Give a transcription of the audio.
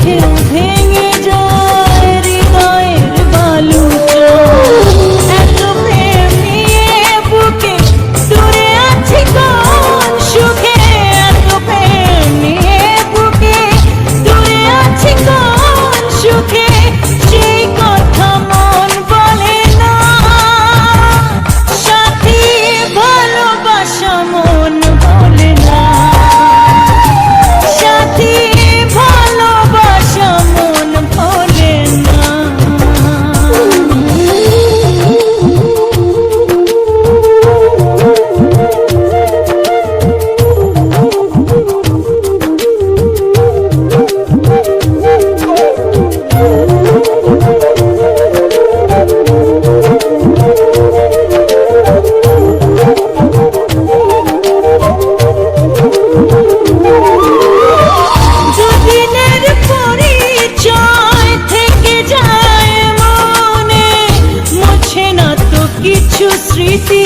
ঢেউ ভেঙে যায় হৃদয়ের বালুচা। এত প্রেম নিয়ে বুকে দূরে আছি কোন সুখে, এত প্রেম নিয়ে বুকে দূরে আছি কোন সুখে, সেই কথা মন বলে না। সাথী ভালোবাসা মন বলে না, সাথী ভালোবাসা মন বলে না। দুদিনের পরিচয় থেকে যায় মনে, মুছে না তো কিছু স্মৃতি